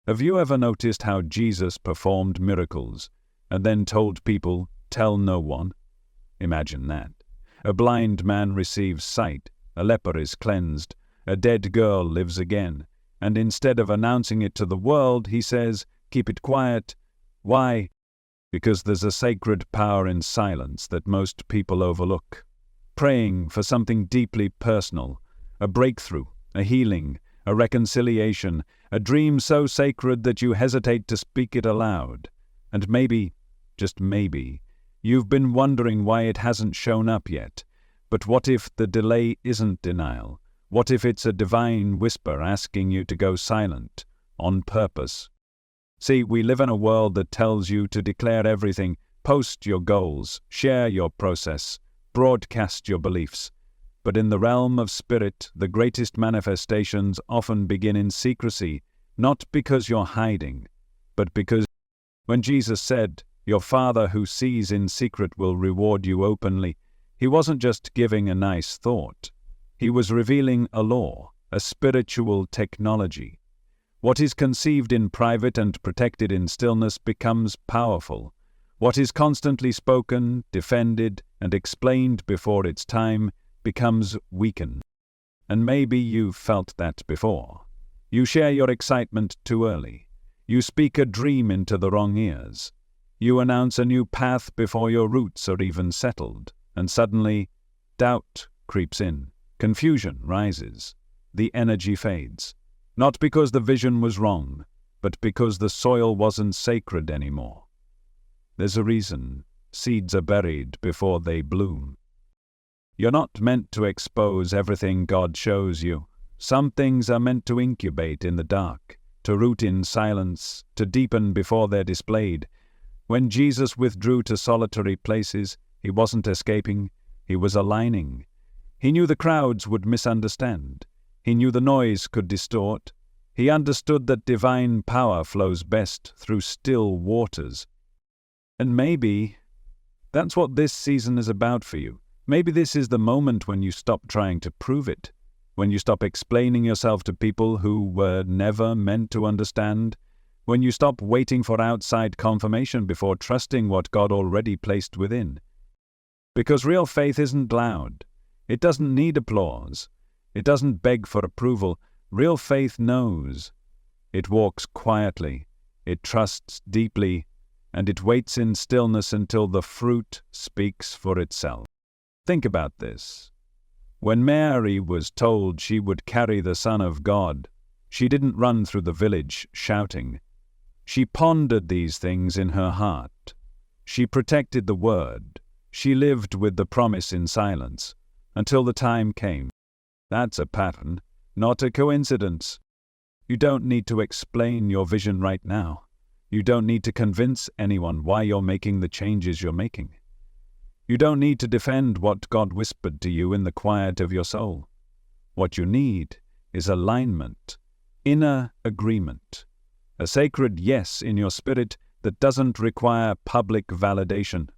Have you ever noticed how Jesus performed miracles and then told people, "Tell no one"? Imagine that. A blind man receives sight, a leper is cleansed, a dead girl lives again, and instead of announcing it to the world, he says, "Keep it quiet." Why? Because there's a sacred power in silence that most people overlook. Praying for something deeply personal, a breakthrough, a healing, a reconciliation, a dream so sacred that you hesitate to speak it aloud. And maybe, just maybe, you've been wondering why it hasn't shown up yet. But what if the delay isn't denial? What if it's a divine whisper asking you to go silent, on purpose? See, we live in a world that tells you to declare everything, post your goals, share your process, broadcast your beliefs. But in the realm of spirit, the greatest manifestations often begin in secrecy, not because you're hiding, but because when Jesus said, "Your Father who sees in secret will reward you openly," he wasn't just giving a nice thought. He was revealing a law, a spiritual technology. What is conceived in private and protected in stillness becomes powerful. What is constantly spoken, defended, and explained before its time becomes weakened. And maybe you've felt that before. You share your excitement too early. You speak a dream into the wrong ears. You announce a new path before your roots are even settled. And suddenly, doubt creeps in. Confusion rises. The energy fades. Not because the vision was wrong, but because the soil wasn't sacred anymore. There's a reason. Seeds are buried before they bloom. You're not meant to expose everything God shows you. Some things are meant to incubate in the dark, to root in silence, to deepen before they're displayed. When Jesus withdrew to solitary places, he wasn't escaping, he was aligning. He knew the crowds would misunderstand. He knew the noise could distort. He understood that divine power flows best through still waters. And maybe that's what this season is about for you. Maybe this is the moment when you stop trying to prove it, when you stop explaining yourself to people who were never meant to understand, when you stop waiting for outside confirmation before trusting what God already placed within. Because real faith isn't loud. It doesn't need applause. It doesn't beg for approval. Real faith knows. It walks quietly. It trusts deeply. And it waits in stillness until the fruit speaks for itself. Think about this. When Mary was told she would carry the Son of God, she didn't run through the village shouting. She pondered these things in her heart. She protected the word. She lived with the promise in silence until the time came. That's a pattern, not a coincidence. You don't need to explain your vision right now. You don't need to convince anyone why you're making the changes you're making. You don't need to defend what God whispered to you in the quiet of your soul. What you need is alignment, inner agreement, a sacred yes in your spirit that doesn't require public validation.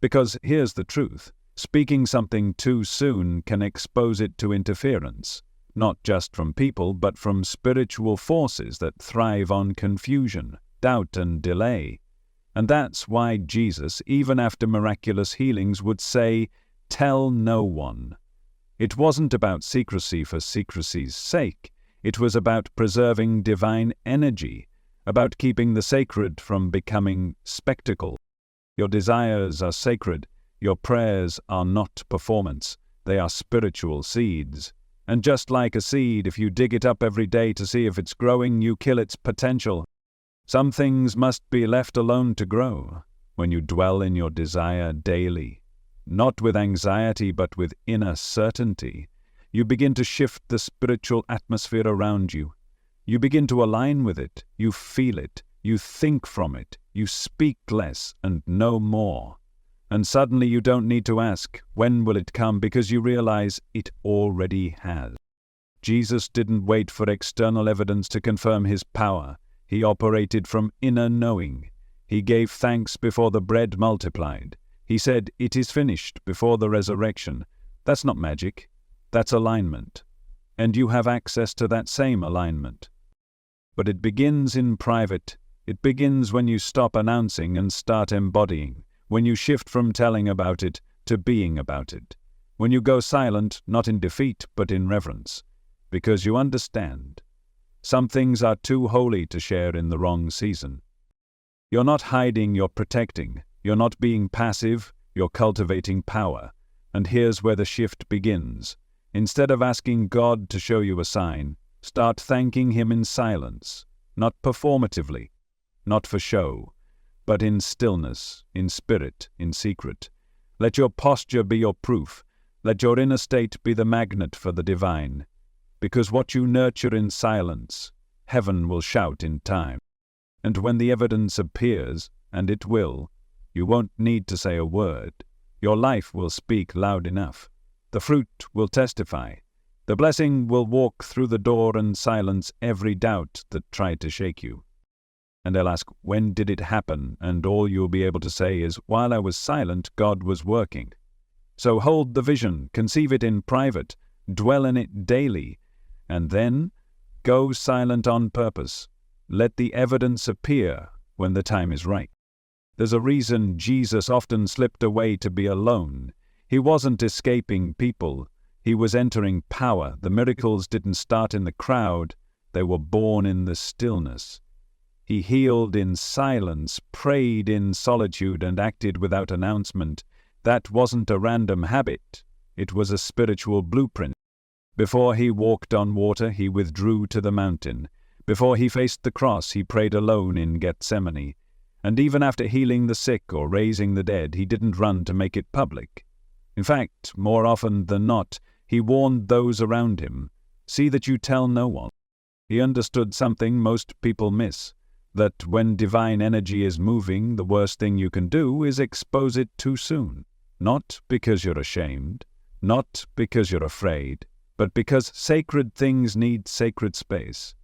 Because here's the truth, speaking something too soon can expose it to interference, not just from people, but from spiritual forces that thrive on confusion, doubt, and delay. And that's why Jesus, even after miraculous healings, would say, "Tell no one." It wasn't about secrecy for secrecy's sake. It was about preserving divine energy, about keeping the sacred from becoming spectacle. Your desires are sacred. Your prayers are not performance. They are spiritual seeds. And just like a seed, if you dig it up every day to see if it's growing, you kill its potential. Some things must be left alone to grow when you dwell in your desire daily. Not with anxiety, but with inner certainty. You begin to shift the spiritual atmosphere around you. You begin to align with it. You feel it. You think from it. You speak less and know more. And suddenly you don't need to ask, when will it come? Because you realize it already has. Jesus didn't wait for external evidence to confirm his power. He operated from inner knowing. He gave thanks before the bread multiplied. He said, "It is finished," before the resurrection. That's not magic. That's alignment. And you have access to that same alignment. But it begins in private. It begins when you stop announcing and start embodying, when you shift from telling about it to being about it, when you go silent, not in defeat, but in reverence, because you understand. Some things are too holy to share in the wrong season. You're not hiding, you're protecting. You're not being passive, you're cultivating power. And here's where the shift begins. Instead of asking God to show you a sign, start thanking Him in silence, not performatively, not for show, but in stillness, in spirit, in secret. Let your posture be your proof. Let your inner state be the magnet for the divine. Because what you nurture in silence, heaven will shout in time. And when the evidence appears, and it will, you won't need to say a word. Your life will speak loud enough. The fruit will testify. The blessing will walk through the door and silence every doubt that tried to shake you. And they'll ask, when did it happen? And all you'll be able to say is, while I was silent, God was working. So hold the vision, conceive it in private, dwell in it daily, and then go silent on purpose. Let the evidence appear when the time is right. There's a reason Jesus often slipped away to be alone. He wasn't escaping people. He was entering power. The miracles didn't start in the crowd. They were born in the stillness. He healed in silence, prayed in solitude, and acted without announcement. That wasn't a random habit. It was a spiritual blueprint. Before he walked on water, he withdrew to the mountain. Before he faced the cross, he prayed alone in Gethsemane. And even after healing the sick or raising the dead, he didn't run to make it public. In fact, more often than not, he warned those around him, see that you tell no one. He understood something most people miss, that when divine energy is moving, the worst thing you can do is expose it too soon. Not because you're ashamed, not because you're afraid, but because sacred things need sacred space.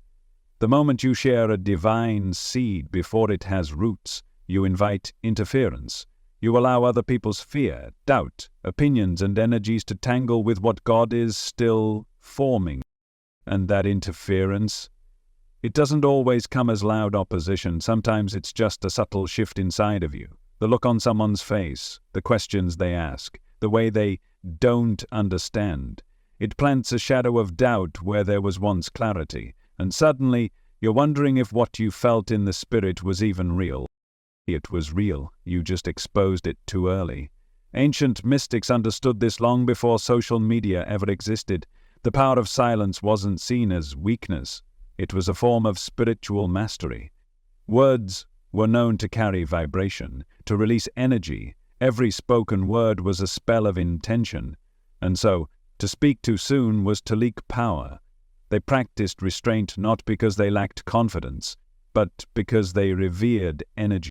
The moment you share a divine seed before it has roots, you invite interference. You allow other people's fear, doubt, opinions, and energies to tangle with what God is still forming. And that interference, it doesn't always come as loud opposition. Sometimes it's just a subtle shift inside of you. The look on someone's face, the questions they ask, the way they don't understand. It plants a shadow of doubt where there was once clarity. And suddenly, you're wondering if what you felt in the spirit was even real. It was real, you just exposed it too early. Ancient mystics understood this long before social media ever existed. The power of silence wasn't seen as weakness. It was a form of spiritual mastery. Words were known to carry vibration, to release energy. Every spoken word was a spell of intention. And so, to speak too soon was to leak power. They practiced restraint not because they lacked confidence, but because they revered energy.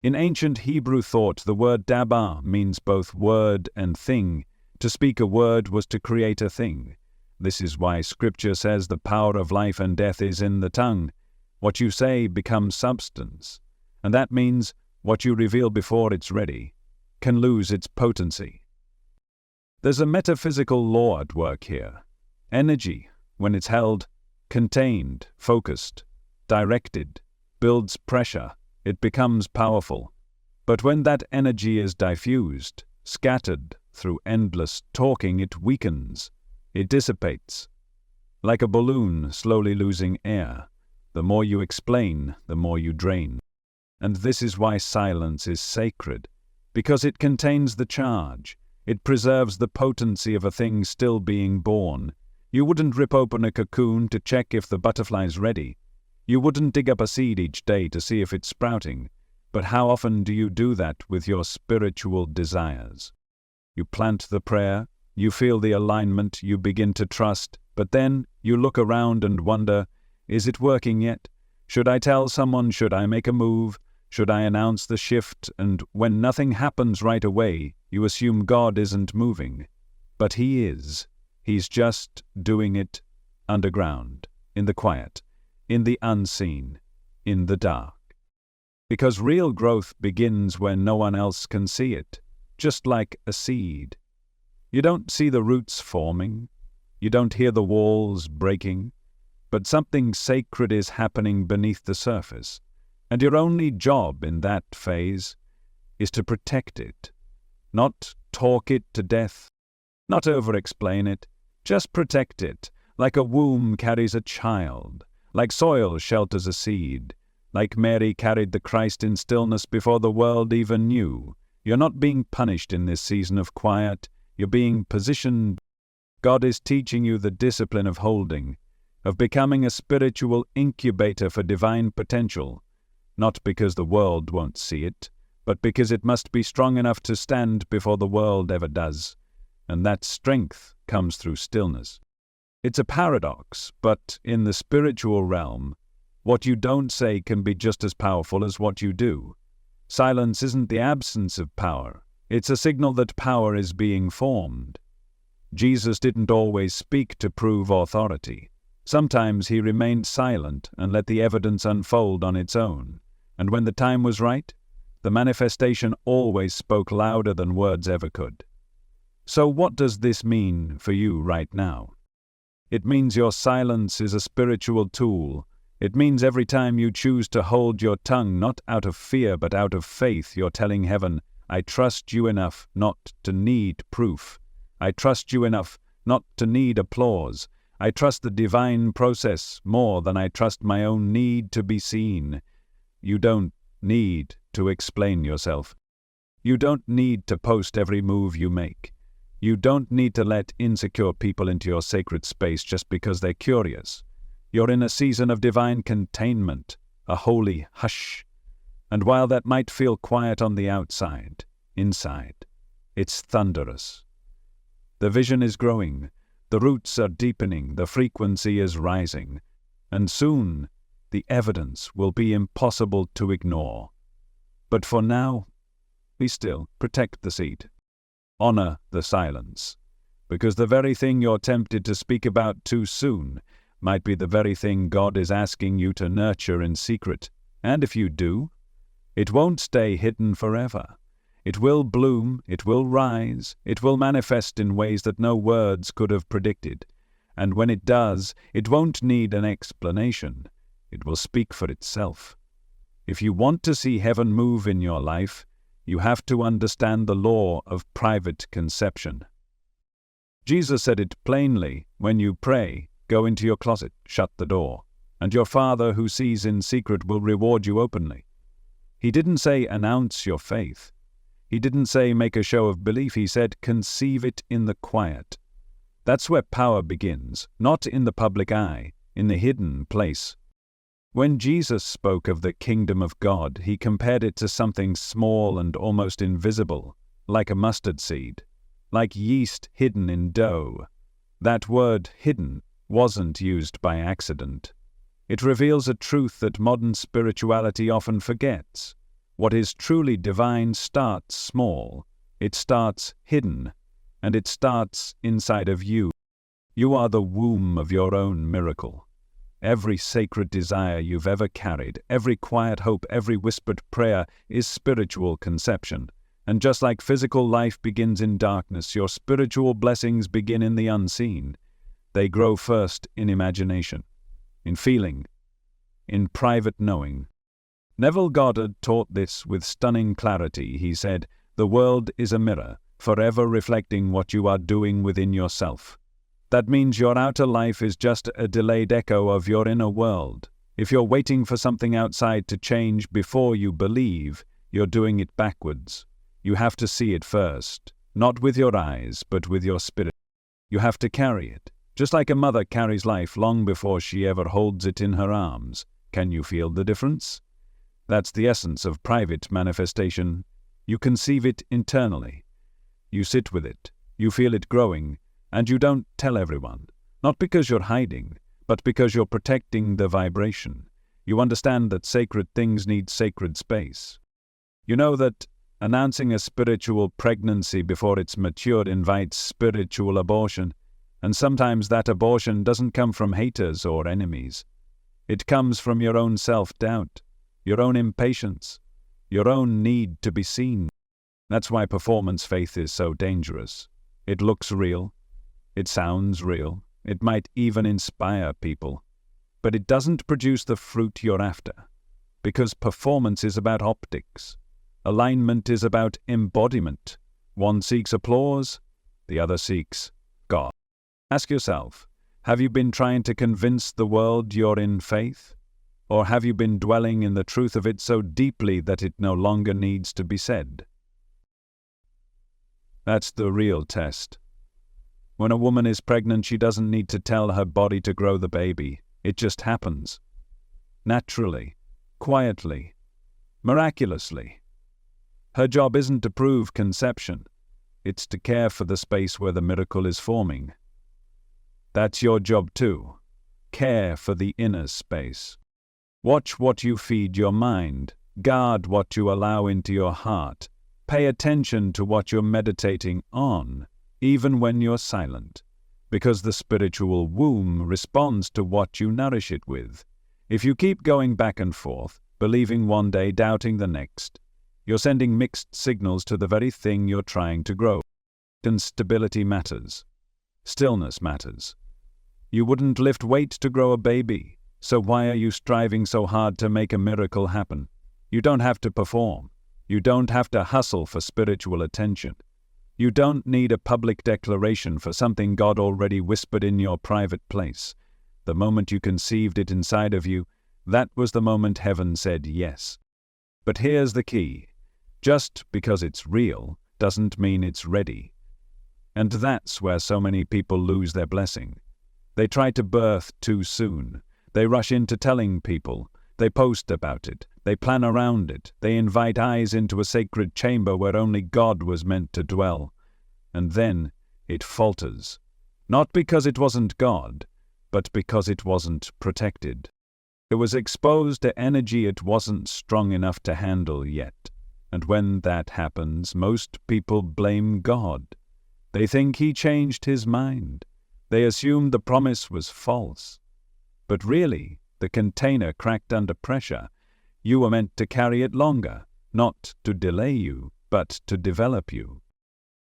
In ancient Hebrew thought, the word dabar means both word and thing. To speak a word was to create a thing. This is why Scripture says the power of life and death is in the tongue. What you say becomes substance. And that means what you reveal before it's ready can lose its potency. There's a metaphysical law at work here. Energy, when it's held, contained, focused, directed, builds pressure, it becomes powerful. But when that energy is diffused, scattered through endless talking, it weakens, it dissipates. Like a balloon slowly losing air, the more you explain, the more you drain. And this is why silence is sacred, because it contains the charge. It preserves the potency of a thing still being born. You wouldn't rip open a cocoon to check if the butterfly's ready. You wouldn't dig up a seed each day to see if it's sprouting. But how often do you do that with your spiritual desires? You plant the prayer, you feel the alignment, you begin to trust, but then you look around and wonder, is it working yet? Should I tell someone? Should I make a move? Should I announce the shift? And when nothing happens right away, you assume God isn't moving. But He is. He's just doing it underground, in the quiet, in the unseen, in the dark. Because real growth begins when no one else can see it, just like a seed. You don't see the roots forming. You don't hear the walls breaking. but something sacred is happening beneath the surface, and your only job in that phase is to protect it, not talk it to death, not over-explain it, just protect it, like a womb carries a child, like soil shelters a seed, like Mary carried the Christ in stillness before the world even knew. You're not being punished in this season of quiet, you're being positioned. God is teaching you the discipline of holding, of becoming a spiritual incubator for divine potential, not because the world won't see it, but because it must be strong enough to stand before the world ever does, and that strength comes through stillness. It's a paradox, but in the spiritual realm, what you don't say can be just as powerful as what you do. Silence isn't the absence of power, it's a signal that power is being formed. Jesus didn't always speak to prove authority. Sometimes he remained silent and let the evidence unfold on its own. And when the time was right, the manifestation always spoke louder than words ever could. So what does this mean for you right now? It means your silence is a spiritual tool. It means every time you choose to hold your tongue, not out of fear but out of faith, you're telling heaven, I trust you enough not to need proof. I trust you enough not to need applause. I trust the divine process more than I trust my own need to be seen. You don't need to explain yourself. You don't need to post every move you make. You don't need to let insecure people into your sacred space just because they're curious. You're in a season of divine containment, a holy hush. And while that might feel quiet on the outside, inside, it's thunderous. The vision is growing, the roots are deepening, the frequency is rising, and soon the evidence will be impossible to ignore. But for now, be still, protect the seed. Honor the silence, because the very thing you're tempted to speak about too soon might be the very thing God is asking you to nurture in secret. And if you do, it won't stay hidden forever. It will bloom, it will rise, it will manifest in ways that no words could have predicted. And when it does, it won't need an explanation. It will speak for itself. If you want to see heaven move in your life, you have to understand the law of private conception. Jesus said it plainly, when you pray, go into your closet, shut the door, and your Father who sees in secret will reward you openly. He didn't say announce your faith. He didn't say make a show of belief. He said conceive it in the quiet. That's where power begins, not in the public eye, in the hidden place. When Jesus spoke of the kingdom of God, he compared it to something small and almost invisible, like a mustard seed, like yeast hidden in dough. That word hidden wasn't used by accident. It reveals a truth that modern spirituality often forgets. What is truly divine starts small. It starts hidden, and it starts inside of you. You are the womb of your own miracle. Every sacred desire you've ever carried, every quiet hope, every whispered prayer is spiritual conception. And just like physical life begins in darkness, your spiritual blessings begin in the unseen. They grow first in imagination, in feeling, in private knowing. Neville Goddard taught this with stunning clarity. He said, "The world is a mirror, forever reflecting what you are doing within yourself." That means your outer life is just a delayed echo of your inner world. If you're waiting for something outside to change before you believe, you're doing it backwards. You have to see it first, not with your eyes, but with your spirit. You have to carry it, just like a mother carries life long before she ever holds it in her arms. Can you feel the difference? That's the essence of private manifestation. You conceive it internally. You sit with it, you feel it growing, and you don't tell everyone. Not because you're hiding, but because you're protecting the vibration. You understand that sacred things need sacred space. You know that announcing a spiritual pregnancy before it's matured invites spiritual abortion, and sometimes that abortion doesn't come from haters or enemies. It comes from your own self-doubt, your own impatience, your own need to be seen. That's why performance faith is so dangerous. It looks real. It sounds real. It might even inspire people. but it doesn't produce the fruit you're after. Because performance is about optics. Alignment is about embodiment. One seeks applause, the other seeks God. Ask yourself, have you been trying to convince the world you're in faith? Or have you been dwelling in the truth of it so deeply that it no longer needs to be said? That's the real test. When a woman is pregnant, she doesn't need to tell her body to grow the baby. It just happens. Naturally, quietly, miraculously. Her job isn't to prove conception. It's to care for the space where the miracle is forming. That's your job too. Care for the inner space. Watch what you feed your mind. Guard what you allow into your heart. Pay attention to what you're meditating on, even when you're silent, because the spiritual womb responds to what you nourish it with. If you keep going back and forth, believing one day, doubting the next, you're sending mixed signals to the very thing you're trying to grow. And stability matters. Stillness matters. You wouldn't lift weights to grow a baby, so why are you striving so hard to make a miracle happen? You don't have to perform. You don't have to hustle for spiritual attention. You don't need a public declaration for something God already whispered in your private place. The moment you conceived it inside of you, that was the moment heaven said yes. But here's the key. Just because it's real doesn't mean it's ready. And that's where so many people lose their blessing. They try to birth too soon. They rush into telling people. They post about it. They plan around it. They invite eyes into a sacred chamber where only God was meant to dwell. And then it falters. Not because it wasn't God, but because it wasn't protected. It was exposed to energy it wasn't strong enough to handle yet. And when that happens, most people blame God. They think He changed His mind. They assume the promise was false. But really, the container cracked under pressure. You were meant to carry it longer, not to delay you, but to develop you.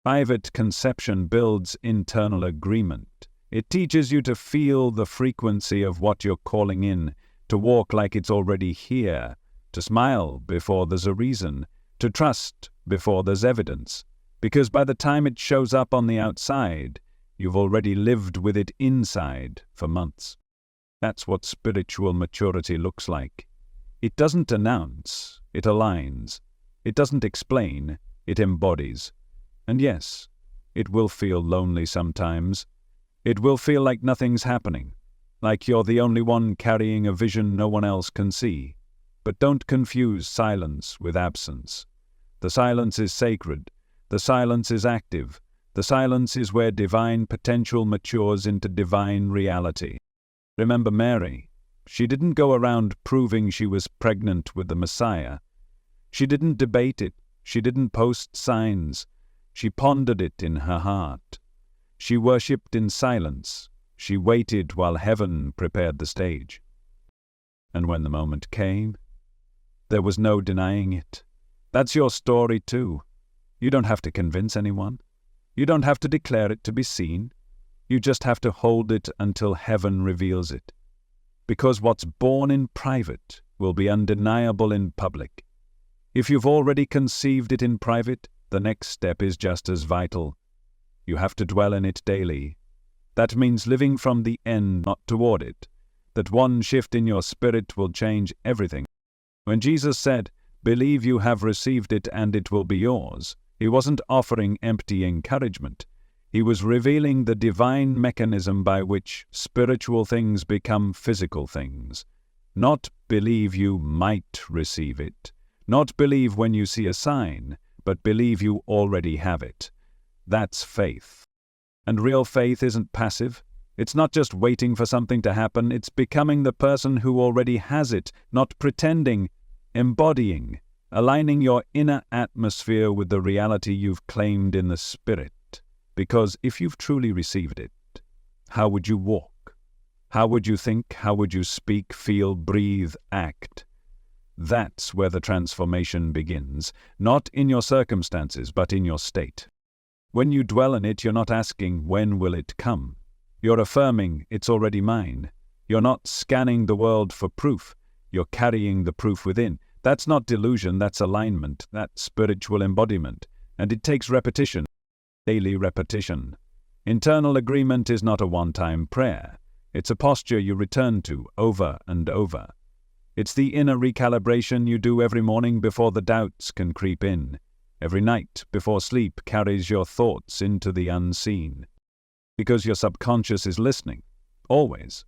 Private conception builds internal agreement. It teaches you to feel the frequency of what you're calling in, to walk like it's already here, to smile before there's a reason, to trust before there's evidence. Because by the time it shows up on the outside, you've already lived with it inside for months. That's what spiritual maturity looks like. It doesn't announce, it aligns. It doesn't explain, it embodies. And yes, it will feel lonely sometimes. It will feel like nothing's happening, like you're the only one carrying a vision no one else can see. But don't confuse silence with absence. The silence is sacred. The silence is active. The silence is where divine potential matures into divine reality. Remember Mary. She didn't go around proving she was pregnant with the Messiah. She didn't debate it. She didn't post signs. She pondered it in her heart. She worshipped in silence. She waited while heaven prepared the stage. And when the moment came, there was no denying it. That's your story too. You don't have to convince anyone. You don't have to declare it to be seen. You just have to hold it until heaven reveals it. Because what's born in private will be undeniable in public. If you've already conceived it in private, the next step is just as vital. You have to dwell in it daily. That means living from the end, not toward it. That one shift in your spirit will change everything. When Jesus said, "Believe you have received it and it will be yours," He wasn't offering empty encouragement. He was revealing the divine mechanism by which spiritual things become physical things. Not believe you might receive it. Not believe when you see a sign, but believe you already have it. That's faith. And real faith isn't passive. It's not just waiting for something to happen. It's becoming the person who already has it, not pretending, embodying, aligning your inner atmosphere with the reality you've claimed in the spirit. Because if you've truly received it, how would you walk? How would you think? How would you speak, feel, breathe, act? That's where the transformation begins, not in your circumstances, but in your state. When you dwell in it, you're not asking, when will it come? You're affirming, it's already mine. You're not scanning the world for proof. You're carrying the proof within. That's not delusion, that's alignment, that's spiritual embodiment. And it takes repetition, daily repetition. Internal agreement is not a one-time prayer. It's a posture you return to over and over. It's the inner recalibration you do every morning before the doubts can creep in. Every night before sleep carries your thoughts into the unseen. Because your subconscious is listening, always.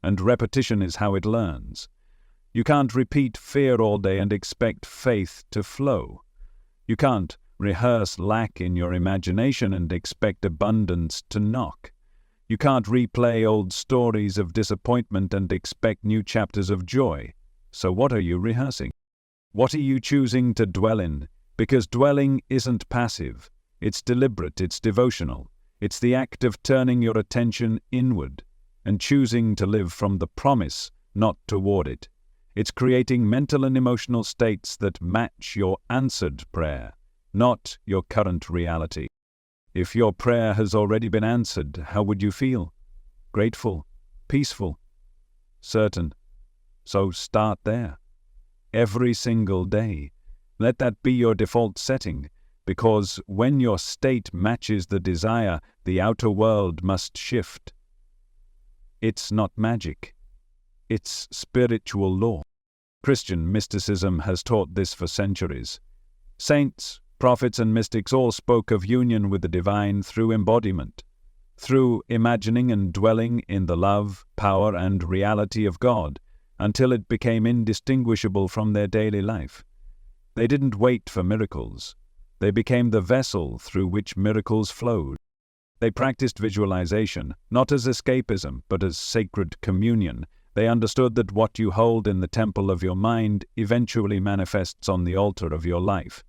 And repetition is how it learns. You can't repeat fear all day and expect faith to flow. You can't rehearse lack in your imagination and expect abundance to knock. You can't replay old stories of disappointment and expect new chapters of joy. So what are you rehearsing? What are you choosing to dwell in? Because dwelling isn't passive. It's deliberate, it's devotional. It's the act of turning your attention inward and choosing to live from the promise, not toward it. It's creating mental and emotional states that match your answered prayer, not your current reality. If your prayer has already been answered, how would you feel? Grateful, peaceful, certain. So start there. Every single day. Let that be your default setting, because when your state matches the desire, the outer world must shift. It's not magic. It's spiritual law. Christian mysticism has taught this for centuries. Saints, prophets, and mystics all spoke of union with the divine through embodiment, through imagining and dwelling in the love, power, and reality of God, until it became indistinguishable from their daily life. They didn't wait for miracles. They became the vessel through which miracles flowed. They practiced visualization, not as escapism, but as sacred communion. They understood that what you hold in the temple of your mind eventually manifests on the altar of your life.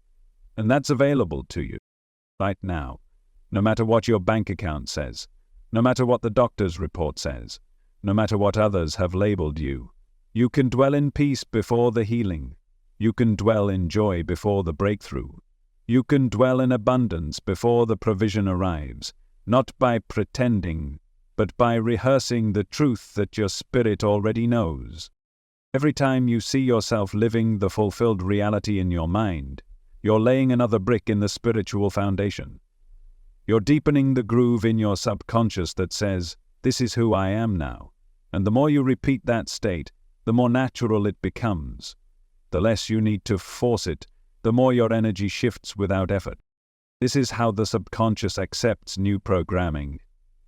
And that's available to you right now, no matter what your bank account says, no matter what the doctor's report says, no matter what others have labeled you. You can dwell in peace before the healing. You can dwell in joy before the breakthrough. You can dwell in abundance before the provision arrives, not by pretending, but by rehearsing the truth that your spirit already knows. Every time you see yourself living the fulfilled reality in your mind, you're laying another brick in the spiritual foundation. You're deepening the groove in your subconscious that says, "This is who I am now." And the more you repeat that state, the more natural it becomes. The less you need to force it, the more your energy shifts without effort. This is how the subconscious accepts new programming.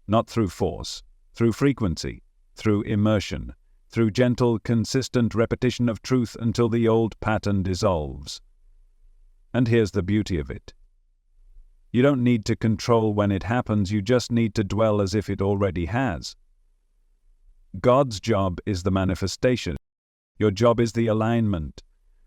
Not through force, through frequency, through immersion, through gentle, consistent repetition of truth until the old pattern dissolves. And here's the beauty of it. You don't need to control when it happens, you just need to dwell as if it already has. God's job is the manifestation. Your job is the alignment.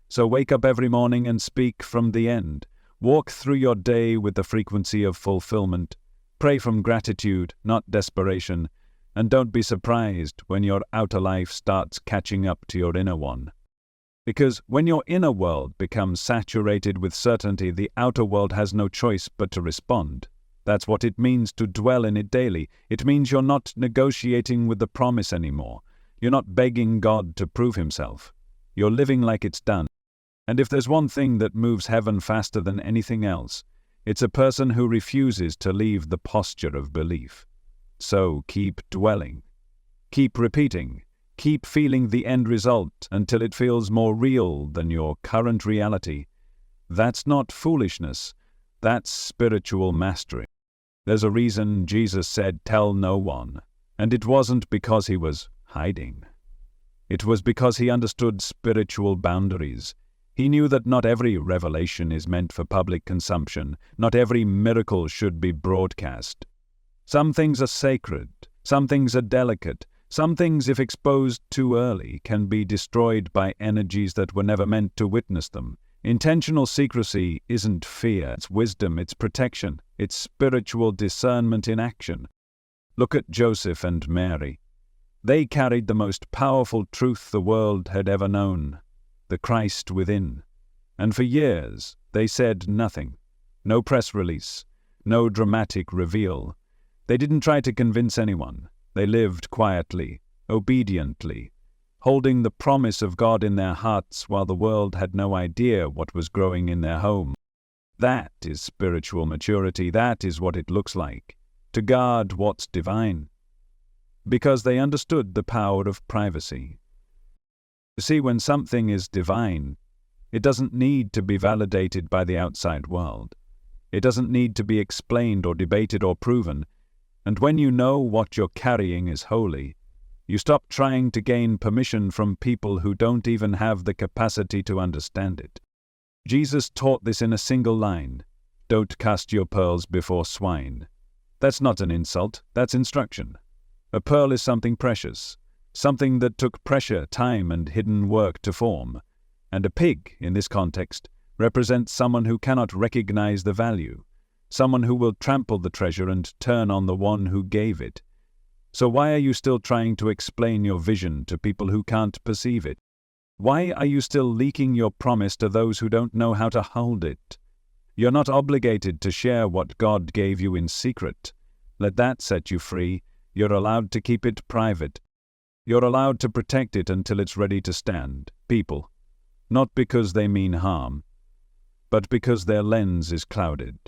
So wake up every morning and speak from the end. Walk through your day with the frequency of fulfillment. Pray from gratitude, not desperation. And don't be surprised when your outer life starts catching up to your inner one. Because when your inner world becomes saturated with certainty, the outer world has no choice but to respond. That's what it means to dwell in it daily. It means you're not negotiating with the promise anymore. You're not begging God to prove himself. You're living like it's done. And if there's one thing that moves heaven faster than anything else, it's a person who refuses to leave the posture of belief. So keep dwelling. Keep repeating. Keep feeling the end result until it feels more real than your current reality. That's not foolishness. That's spiritual mastery. There's a reason Jesus said, "Tell no one." And it wasn't because he was hiding. It was because he understood spiritual boundaries. He knew that not every revelation is meant for public consumption. Not every miracle should be broadcast. Some things are sacred. Some things are delicate. Some things, if exposed too early, can be destroyed by energies that were never meant to witness them. Intentional secrecy isn't fear, it's wisdom, it's protection, it's spiritual discernment in action. Look at Joseph and Mary. They carried the most powerful truth the world had ever known, the Christ within. And for years, they said nothing. No press release, no dramatic reveal. They didn't try to convince anyone. They lived quietly, obediently, holding the promise of God in their hearts while the world had no idea what was growing in their home. That is spiritual maturity. That is what it looks like, to guard what's divine, because they understood the power of privacy. You see, when something is divine, it doesn't need to be validated by the outside world. It doesn't need to be explained or debated or proven. And when you know what you're carrying is holy, you stop trying to gain permission from people who don't even have the capacity to understand it. Jesus taught this in a single line: "Don't cast your pearls before swine." That's not an insult, that's instruction. A pearl is something precious, something that took pressure, time, and hidden work to form. And a pig, in this context, represents someone who cannot recognize the value, someone who will trample the treasure and turn on the one who gave it. So why are you still trying to explain your vision to people who can't perceive it? Why are you still leaking your promise to those who don't know how to hold it? You're not obligated to share what God gave you in secret. Let that set you free. You're allowed to keep it private. You're allowed to protect it until it's ready to stand. People, not because they mean harm, but because their lens is clouded.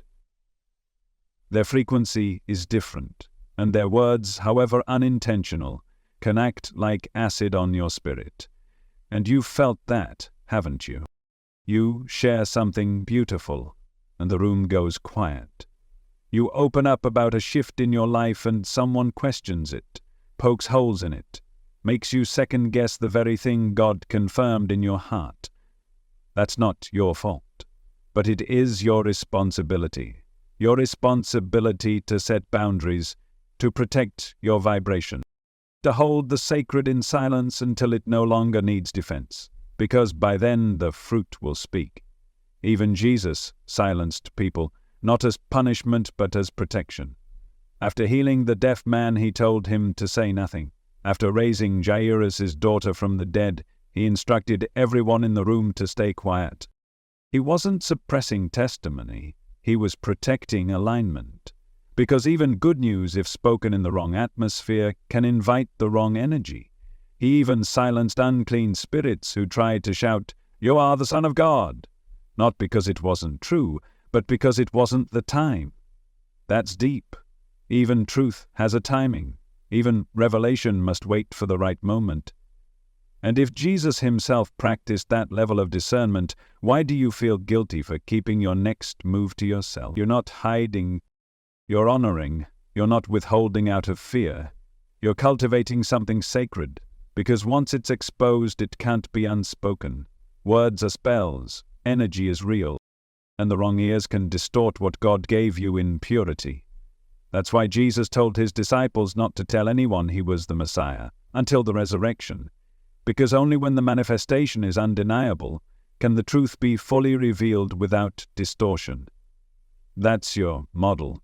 Their frequency is different, and their words, however unintentional, can act like acid on your spirit. And you've felt that, haven't you? You share something beautiful, and the room goes quiet. You open up about a shift in your life and someone questions it, pokes holes in it, makes you second-guess the very thing God confirmed in your heart. That's not your fault, but it is your responsibility. Your responsibility to set boundaries, to protect your vibration, to hold the sacred in silence until it no longer needs defense, because by then the fruit will speak. Even Jesus silenced people, not as punishment but as protection. After healing the deaf man, he told him to say nothing. After raising Jairus' daughter from the dead, he instructed everyone in the room to stay quiet. He wasn't suppressing testimony, he was protecting alignment. Because even good news, if spoken in the wrong atmosphere, can invite the wrong energy. He even silenced unclean spirits who tried to shout, "You are the Son of God," not because it wasn't true, but because it wasn't the time. That's deep. Even truth has a timing. Even revelation must wait for the right moment. And if Jesus himself practiced that level of discernment, why do you feel guilty for keeping your next move to yourself? You're not hiding. You're honoring. You're not withholding out of fear. You're cultivating something sacred, because once it's exposed, it can't be unspoken. Words are spells. Energy is real. And the wrong ears can distort what God gave you in purity. That's why Jesus told his disciples not to tell anyone he was the Messiah until the resurrection, because only when the manifestation is undeniable can the truth be fully revealed without distortion. That's your model.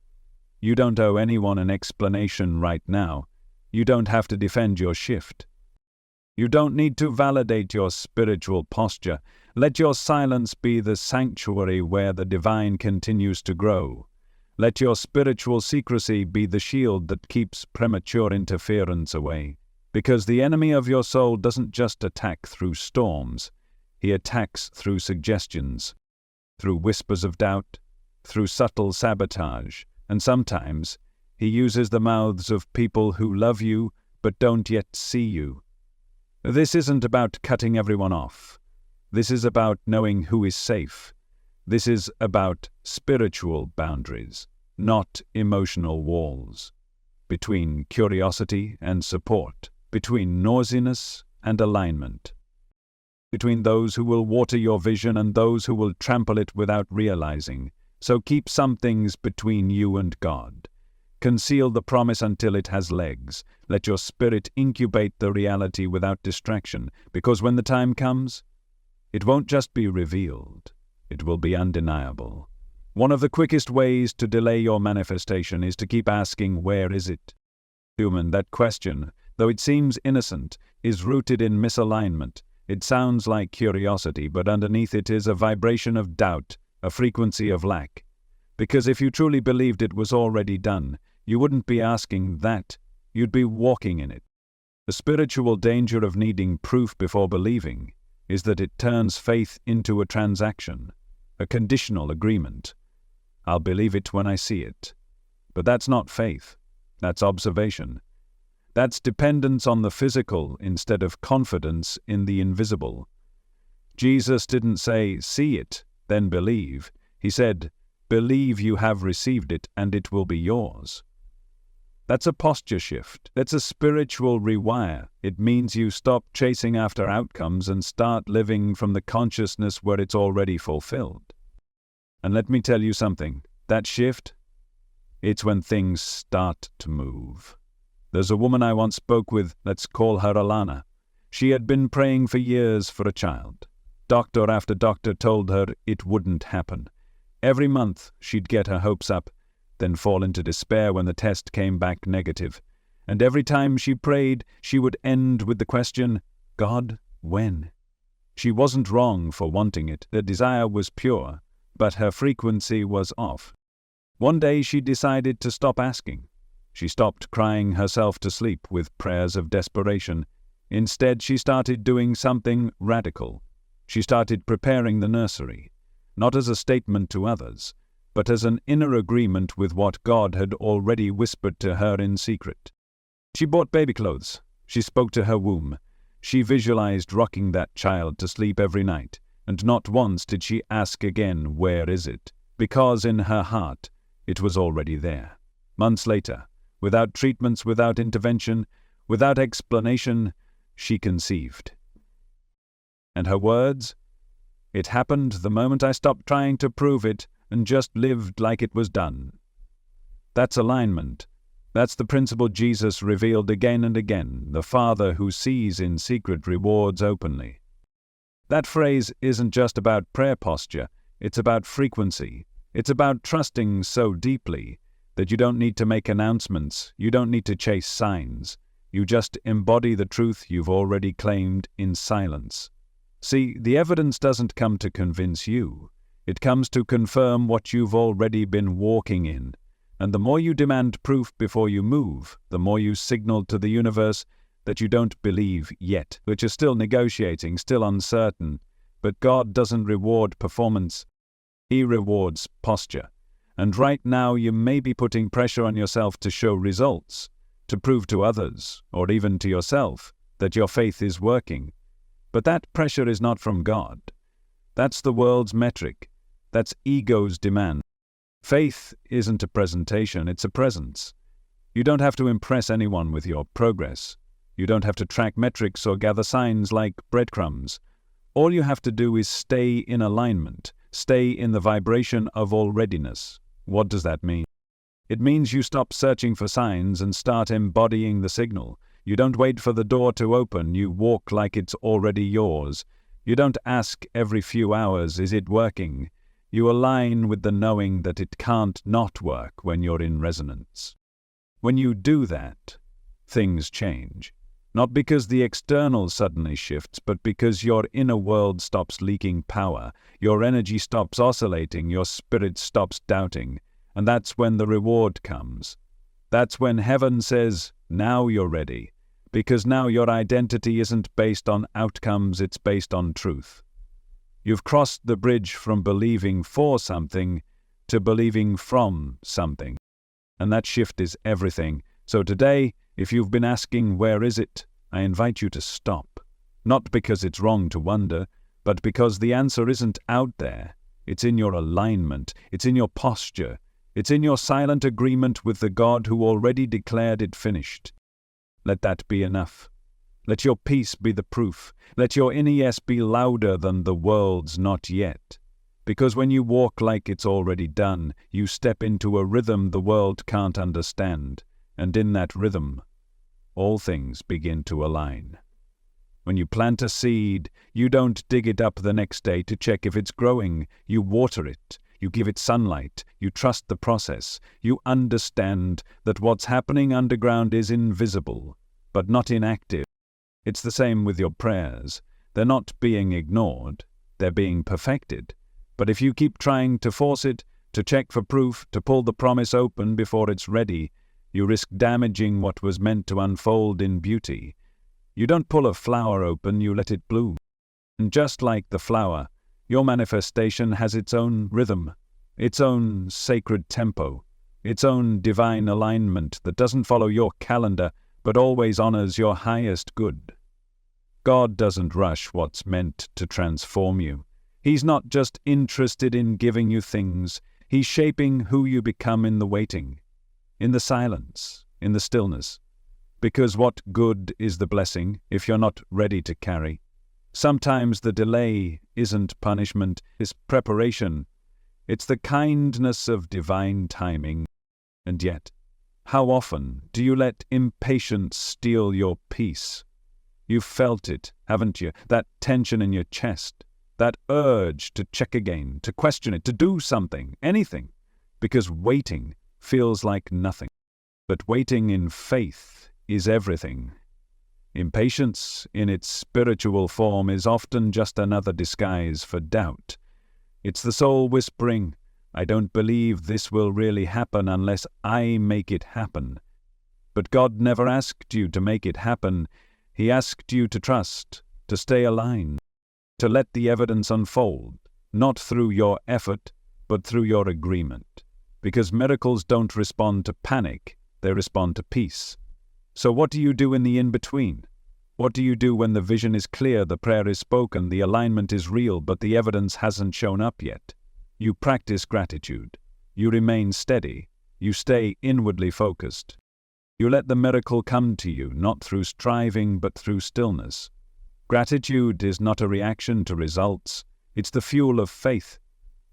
You don't owe anyone an explanation right now. You don't have to defend your shift. You don't need to validate your spiritual posture. Let your silence be the sanctuary where the divine continues to grow. Let your spiritual secrecy be the shield that keeps premature interference away. Because the enemy of your soul doesn't just attack through storms. He attacks through suggestions, through whispers of doubt, through subtle sabotage, and sometimes he uses the mouths of people who love you but don't yet see you. This isn't about cutting everyone off. This is about knowing who is safe. This is about spiritual boundaries, not emotional walls. Between curiosity and support, between noisiness and alignment. Between those who will water your vision and those who will trample it without realizing. So keep some things between you and God. Conceal the promise until it has legs. Let your spirit incubate the reality without distraction, because when the time comes, it won't just be revealed, it will be undeniable. One of the quickest ways to delay your manifestation is to keep asking, where is it? Human, that question, though it seems innocent, is rooted in misalignment. It sounds like curiosity, but underneath it is a vibration of doubt, a frequency of lack. Because if you truly believed it was already done, you wouldn't be asking that, you'd be walking in it. The spiritual danger of needing proof before believing is that it turns faith into a transaction, a conditional agreement. I'll believe it when I see it. But that's not faith. That's observation. That's dependence on the physical instead of confidence in the invisible. Jesus didn't say, "See it, then believe." He said, "Believe you have received it and it will be yours." That's a posture shift. That's a spiritual rewire. It means you stop chasing after outcomes and start living from the consciousness where it's already fulfilled. And let me tell you something. That shift, it's when things start to move. There's a woman I once spoke with, let's call her Alana. She had been praying for years for a child. Doctor after doctor told her it wouldn't happen. Every month she'd get her hopes up, then fall into despair when the test came back negative. And every time she prayed, she would end with the question, "God, when?" She wasn't wrong for wanting it. The desire was pure, but her frequency was off. One day she decided to stop asking. She stopped crying herself to sleep with prayers of desperation. Instead, she started doing something radical. She started preparing the nursery, not as a statement to others, but as an inner agreement with what God had already whispered to her in secret. She bought baby clothes. She spoke to her womb. She visualized rocking that child to sleep every night, and not once did she ask again, "Where is it?" Because in her heart, it was already there. Months later, without treatments, without intervention, without explanation, she conceived. And her words? "It happened the moment I stopped trying to prove it and just lived like it was done." That's alignment. That's the principle Jesus revealed again and again. The Father who sees in secret rewards openly. That phrase isn't just about prayer posture, it's about frequency. It's about trusting so deeply that you don't need to make announcements, you don't need to chase signs. You just embody the truth you've already claimed in silence. See, the evidence doesn't come to convince you. It comes to confirm what you've already been walking in. And the more you demand proof before you move, the more you signal to the universe that you don't believe yet, which is still negotiating, still uncertain. But God doesn't reward performance. He rewards posture. And right now you may be putting pressure on yourself to show results, to prove to others, or even to yourself, that your faith is working. But that pressure is not from God. That's the world's metric. That's ego's demand. Faith isn't a presentation, it's a presence. You don't have to impress anyone with your progress. You don't have to track metrics or gather signs like breadcrumbs. All you have to do is stay in alignment, stay in the vibration of alreadiness. What does that mean? It means you stop searching for signs and start embodying the signal. You don't wait for the door to open, you walk like it's already yours. You don't ask every few hours, "Is it working?" You align with the knowing that it can't not work when you're in resonance. When you do that, things change. Not because the external suddenly shifts, but because your inner world stops leaking power, your energy stops oscillating, your spirit stops doubting. And that's when the reward comes. That's when heaven says, "Now you're ready." Because now your identity isn't based on outcomes, it's based on truth. You've crossed the bridge from believing for something to believing from something. And that shift is everything. So today, if you've been asking, "Where is it?" I invite you to stop. Not because it's wrong to wonder, but because the answer isn't out there. It's in your alignment. It's in your posture. It's in your silent agreement with the God who already declared it finished. Let that be enough. Let your peace be the proof. Let your inner yes be louder than the world's not yet. Because when you walk like it's already done, you step into a rhythm the world can't understand. And in that rhythm, all things begin to align. When you plant a seed, you don't dig it up the next day to check if it's growing. You water it. You give it sunlight. You trust the process. You understand that what's happening underground is invisible, but not inactive. It's the same with your prayers. They're not being ignored. They're being perfected. But if you keep trying to force it, to check for proof, to pull the promise open before it's ready, you risk damaging what was meant to unfold in beauty. You don't pull a flower open, you let it bloom. And just like the flower, your manifestation has its own rhythm, its own sacred tempo, its own divine alignment that doesn't follow your calendar but always honors your highest good. God doesn't rush what's meant to transform you. He's not just interested in giving you things, He's shaping who you become in the waiting, in the silence, in the stillness. Because what good is the blessing if you're not ready to carry? Sometimes the delay isn't punishment, it's preparation. It's the kindness of divine timing. And yet, how often do you let impatience steal your peace? You've felt it, haven't you? That tension in your chest, that urge to check again, to question it, to do something, anything, because waiting feels like nothing. But waiting in faith is everything. Impatience, in its spiritual form, is often just another disguise for doubt. It's the soul whispering, I don't believe this will really happen unless I make it happen. But God never asked you to make it happen. He asked you to trust, to stay aligned, to let the evidence unfold, not through your effort, but through your agreement. Because miracles don't respond to panic, they respond to peace. So what do you do in the in-between? What do you do when the vision is clear, the prayer is spoken, the alignment is real, but the evidence hasn't shown up yet? You practice gratitude. You remain steady. You stay inwardly focused. You let the miracle come to you, not through striving, but through stillness. Gratitude is not a reaction to results. It's the fuel of faith.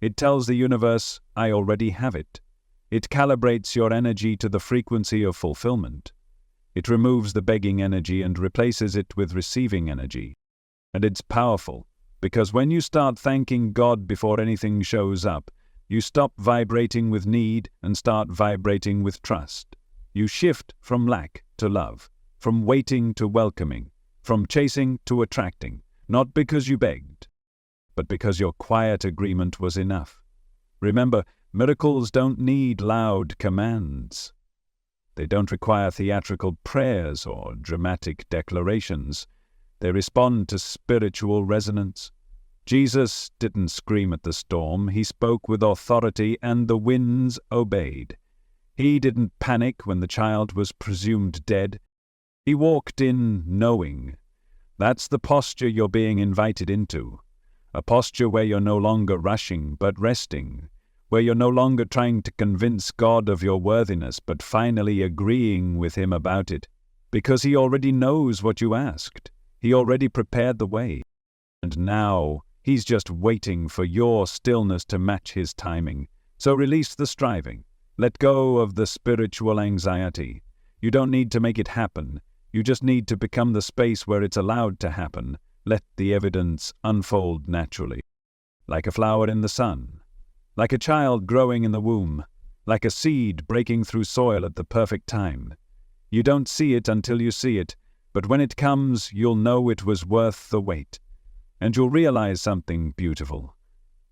It tells the universe, I already have it. It calibrates your energy to the frequency of fulfillment. It removes the begging energy and replaces it with receiving energy. And it's powerful, because when you start thanking God before anything shows up, you stop vibrating with need and start vibrating with trust. You shift from lack to love, from waiting to welcoming, from chasing to attracting, not because you begged, but because your quiet agreement was enough. Remember, miracles don't need loud commands. They don't require theatrical prayers or dramatic declarations. They respond to spiritual resonance. Jesus didn't scream at the storm. He spoke with authority, and the winds obeyed. He didn't panic when the child was presumed dead. He walked in knowing. That's the posture you're being invited into. A posture where you're no longer rushing, but resting. Where you're no longer trying to convince God of your worthiness, but finally agreeing with Him about it. Because He already knows what you asked. He already prepared the way. And now, He's just waiting for your stillness to match His timing. So release the striving. Let go of the spiritual anxiety. You don't need to make it happen. You just need to become the space where it's allowed to happen. Let the evidence unfold naturally. Like a flower in the sun. Like a child growing in the womb. Like a seed breaking through soil at the perfect time. You don't see it until you see it, but when it comes, you'll know it was worth the wait. And you'll realize something beautiful.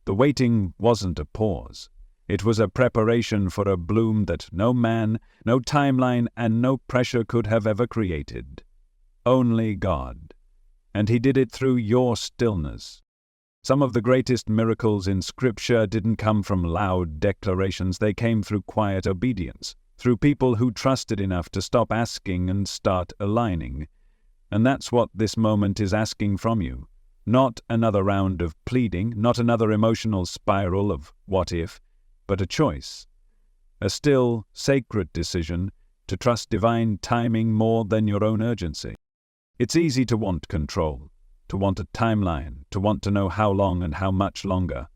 The waiting wasn't a pause. It was a preparation for a bloom that no man, no timeline, and no pressure could have ever created. Only God. And He did it through your stillness. Some of the greatest miracles in Scripture didn't come from loud declarations. They came through quiet obedience, through people who trusted enough to stop asking and start aligning. And that's what this moment is asking from you. Not another round of pleading, not another emotional spiral of what if, but a choice. A still, sacred decision to trust divine timing more than your own urgency. It's easy to want control, to want a timeline, to want to know how long and how much longer.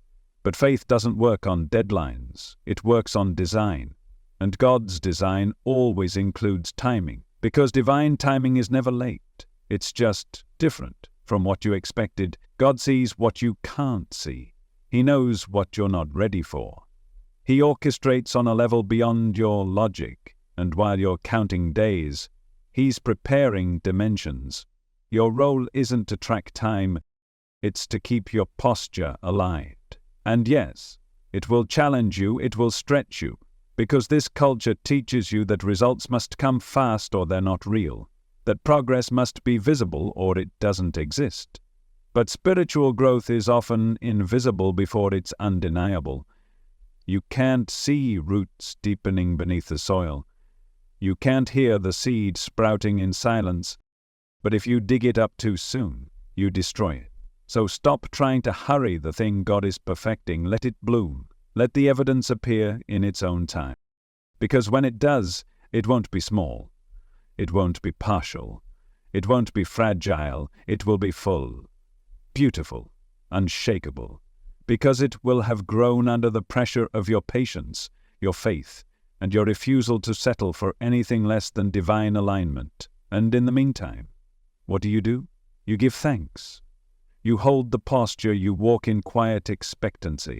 But faith doesn't work on deadlines. It works on design. And God's design always includes timing, because divine timing is never late. It's just different from what you expected. God sees what you can't see. He knows what you're not ready for. He orchestrates on a level beyond your logic, and while you're counting days, He's preparing dimensions. Your role isn't to track time, it's to keep your posture aligned. And yes, it will challenge you, it will stretch you, because this culture teaches you that results must come fast or they're not real. that progress must be visible or it doesn't exist. But spiritual growth is often invisible before it's undeniable. You can't see roots deepening beneath the soil. You can't hear the seed sprouting in silence. But if you dig it up too soon, you destroy it. So stop trying to hurry the thing God is perfecting. Let it bloom. Let the evidence appear in its own time. Because when it does, it won't be small. It won't be partial. It won't be fragile. It will be full, beautiful, unshakable. Because it will have grown under the pressure of your patience, your faith, and your refusal to settle for anything less than divine alignment. And in the meantime, what do? You give thanks. You hold the posture, you walk in quiet expectancy,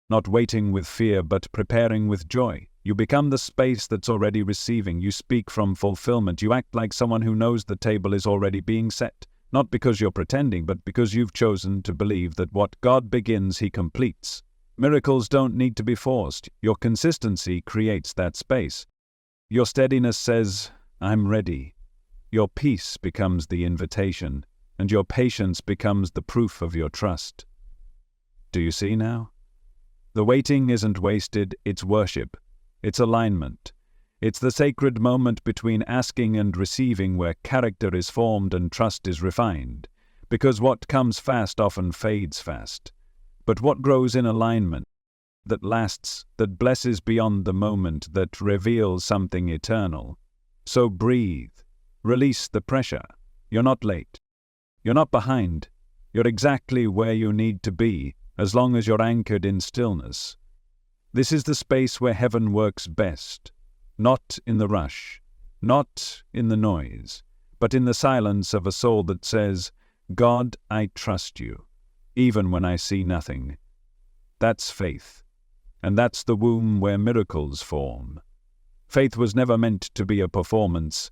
not waiting with fear but preparing with joy. You become the space that's already receiving. You speak from fulfillment. You act like someone who knows the table is already being set, not because you're pretending, but because you've chosen to believe that what God begins, He completes. Miracles don't need to be forced. Your consistency creates that space. Your steadiness says, "I'm ready." Your peace becomes the invitation, and your patience becomes the proof of your trust. Do you see now? The waiting isn't wasted, it's worship. It's alignment. It's the sacred moment between asking and receiving where character is formed and trust is refined. Because what comes fast often fades fast. But what grows in alignment, that lasts, that blesses beyond the moment, that reveals something eternal. So breathe. Release the pressure. You're not late. You're not behind. You're exactly where you need to be, as long as you're anchored in stillness. This is the space where heaven works best. Not in the rush, not in the noise, but in the silence of a soul that says, "God, I trust you, even when I see nothing." That's faith. And that's the womb where miracles form. Faith was never meant to be a performance.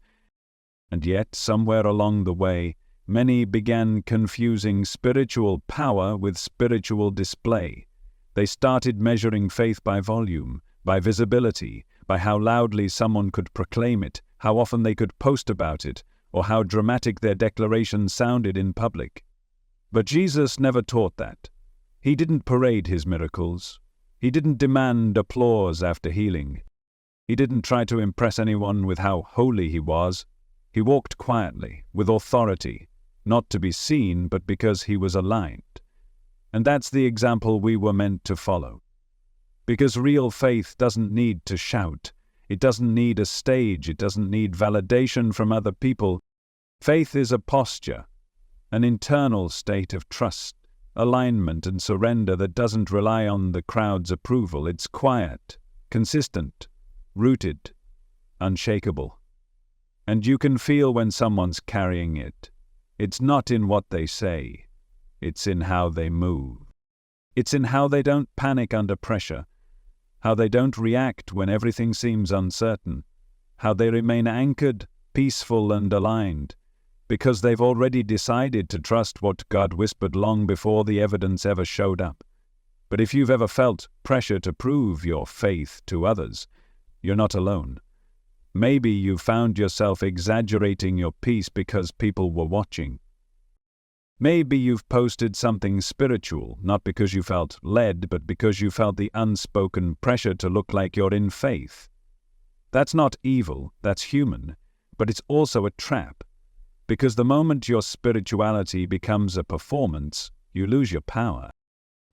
And yet, somewhere along the way, many began confusing spiritual power with spiritual display. They started measuring faith by volume, by visibility, by how loudly someone could proclaim it, how often they could post about it, or how dramatic their declarations sounded in public. But Jesus never taught that. He didn't parade His miracles. He didn't demand applause after healing. He didn't try to impress anyone with how holy He was. He walked quietly, with authority, not to be seen, but because He was aligned. And that's the example we were meant to follow. Because real faith doesn't need to shout. It doesn't need a stage. It doesn't need validation from other people. Faith is a posture, an internal state of trust, alignment and surrender that doesn't rely on the crowd's approval. It's quiet, consistent, rooted, unshakable. And you can feel when someone's carrying it. It's not in what they say. It's in how they move. It's in how they don't panic under pressure, how they don't react when everything seems uncertain, how they remain anchored, peaceful and aligned, because they've already decided to trust what God whispered long before the evidence ever showed up. But if you've ever felt pressure to prove your faith to others, you're not alone. Maybe you found yourself exaggerating your peace because people were watching. Maybe you've posted something spiritual, not because you felt led, but because you felt the unspoken pressure to look like you're in faith. That's not evil, that's human, but it's also a trap. Because the moment your spirituality becomes a performance, you lose your power.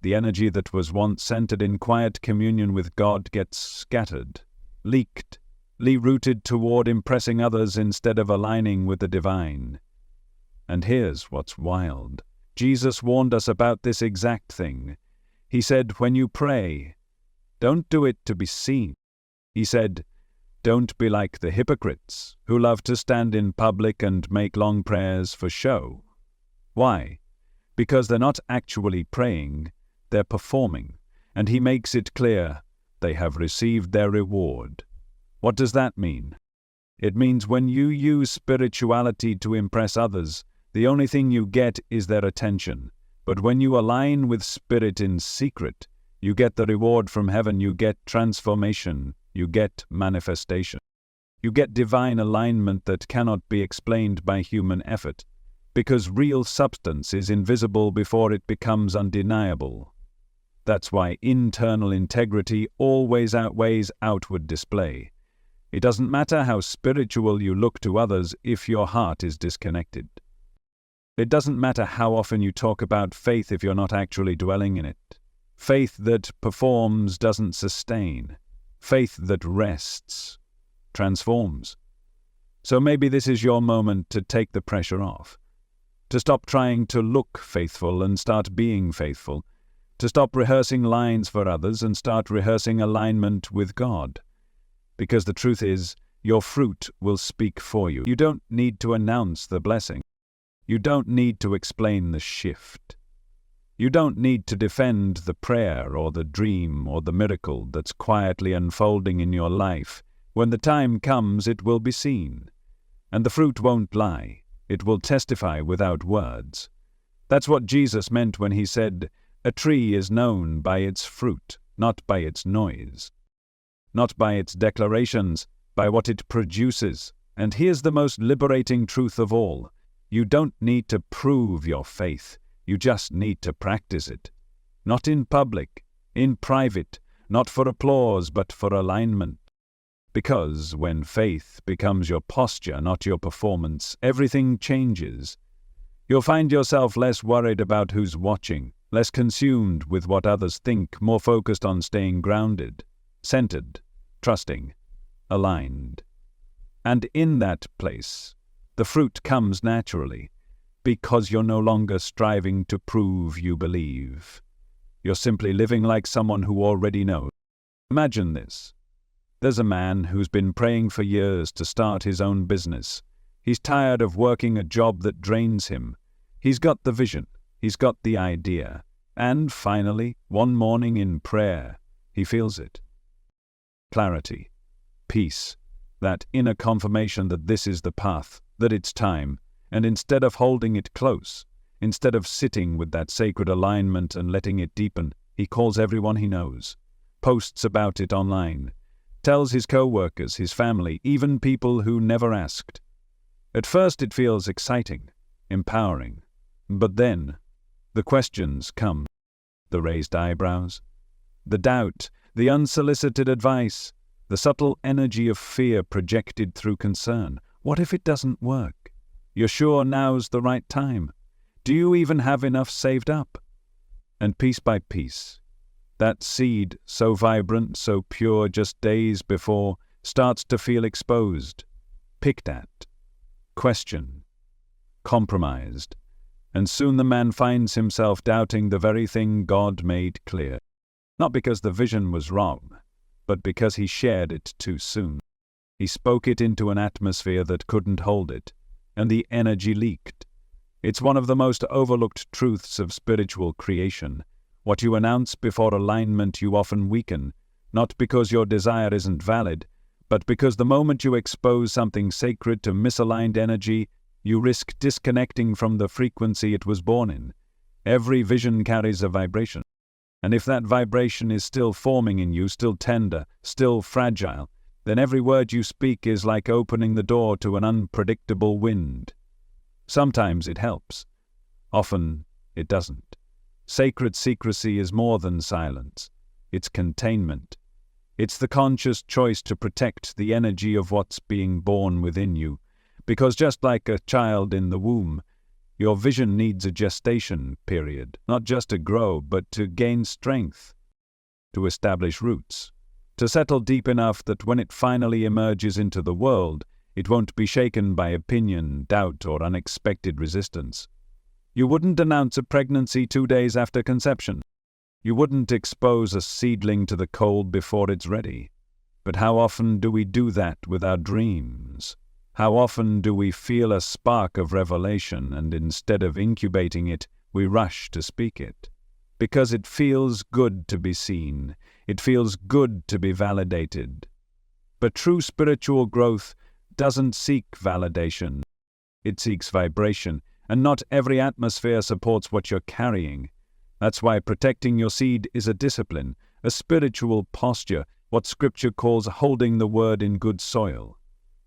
The energy that was once centered in quiet communion with God gets scattered, leaked, rooted toward impressing others instead of aligning with the divine. And here's what's wild. Jesus warned us about this exact thing. He said, when you pray, don't do it to be seen. He said, don't be like the hypocrites who love to stand in public and make long prayers for show. Why? Because they're not actually praying, they're performing. And he makes it clear they have received their reward. What does that mean? It means when you use spirituality to impress others, the only thing you get is their attention. But when you align with spirit in secret, you get the reward from heaven, you get transformation, you get manifestation. You get divine alignment that cannot be explained by human effort, because real substance is invisible before it becomes undeniable. That's why internal integrity always outweighs outward display. It doesn't matter how spiritual you look to others if your heart is disconnected. It doesn't matter how often you talk about faith if you're not actually dwelling in it. Faith that performs doesn't sustain. Faith that rests transforms. So maybe this is your moment to take the pressure off. To stop trying to look faithful and start being faithful. To stop rehearsing lines for others and start rehearsing alignment with God. Because the truth is, your fruit will speak for you. You don't need to announce the blessing. You don't need to explain the shift. You don't need to defend the prayer or the dream or the miracle that's quietly unfolding in your life. When the time comes, it will be seen. And the fruit won't lie. It will testify without words. That's what Jesus meant when he said, "A tree is known by its fruit, not by its noise. Not by its declarations, by what it produces." And here's the most liberating truth of all. You don't need to prove your faith. You just need to practice it. Not in public, in private, not for applause, but for alignment. Because when faith becomes your posture, not your performance, everything changes. You'll find yourself less worried about who's watching, less consumed with what others think, more focused on staying grounded, centered, trusting, aligned. And in that place, the fruit comes naturally, because you're no longer striving to prove you believe. You're simply living like someone who already knows. Imagine this. There's a man who's been praying for years to start his own business. He's tired of working a job that drains him. He's got the vision. He's got the idea. And finally, one morning in prayer, he feels it. Clarity, peace, that inner confirmation that this is the path, that it's time, and instead of holding it close, instead of sitting with that sacred alignment and letting it deepen, he calls everyone he knows, posts about it online, tells his co-workers, his family, even people who never asked. At first it feels exciting, empowering, but then the questions come, the raised eyebrows, the doubt, the unsolicited advice, the subtle energy of fear projected through concern. What if it doesn't work? You're sure now's the right time? Do you even have enough saved up? And piece by piece, that seed, so vibrant, so pure just days before, starts to feel exposed, picked at, questioned, compromised, and soon the man finds himself doubting the very thing God made clear. Not because the vision was wrong, but because he shared it too soon. He spoke it into an atmosphere that couldn't hold it, and the energy leaked. It's one of the most overlooked truths of spiritual creation. What you announce before alignment you often weaken, not because your desire isn't valid, but because the moment you expose something sacred to misaligned energy, you risk disconnecting from the frequency it was born in. Every vision carries a vibration. And if that vibration is still forming in you, still tender, still fragile, then every word you speak is like opening the door to an unpredictable wind. Sometimes it helps. Often it doesn't. Sacred secrecy is more than silence. It's containment. It's the conscious choice to protect the energy of what's being born within you. Because just like a child in the womb, your vision needs a gestation period, not just to grow, but to gain strength, to establish roots, to settle deep enough that when it finally emerges into the world, it won't be shaken by opinion, doubt, or unexpected resistance. You wouldn't announce a pregnancy 2 days after conception. You wouldn't expose a seedling to the cold before it's ready. But how often do we do that with our dreams? How often do we feel a spark of revelation and instead of incubating it, we rush to speak it? Because it feels good to be seen. It feels good to be validated. But true spiritual growth doesn't seek validation. It seeks vibration, and not every atmosphere supports what you're carrying. That's why protecting your seed is a discipline, a spiritual posture, what Scripture calls holding the word in good soil.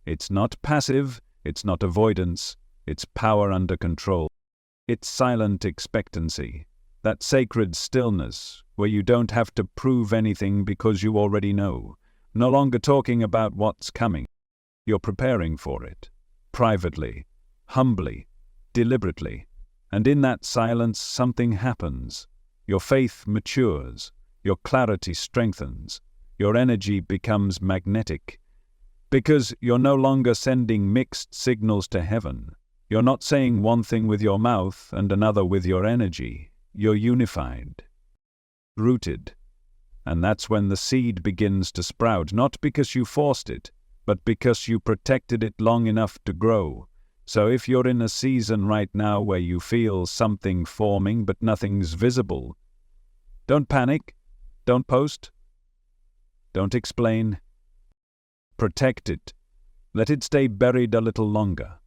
It's not passive, it's not avoidance, it's power under control. It's silent expectancy, that sacred stillness where you don't have to prove anything because you already know. No longer talking about what's coming. You're preparing for it, privately, humbly, deliberately. And in that silence, something happens. Your faith matures, your clarity strengthens, your energy becomes magnetic. Because you're no longer sending mixed signals to heaven. You're not saying one thing with your mouth and another with your energy. You're unified, rooted. And that's when the seed begins to sprout, not because you forced it, but because you protected it long enough to grow. So if you're in a season right now where you feel something forming but nothing's visible, don't panic, don't post, don't explain. Protect it. Let it stay buried a little longer.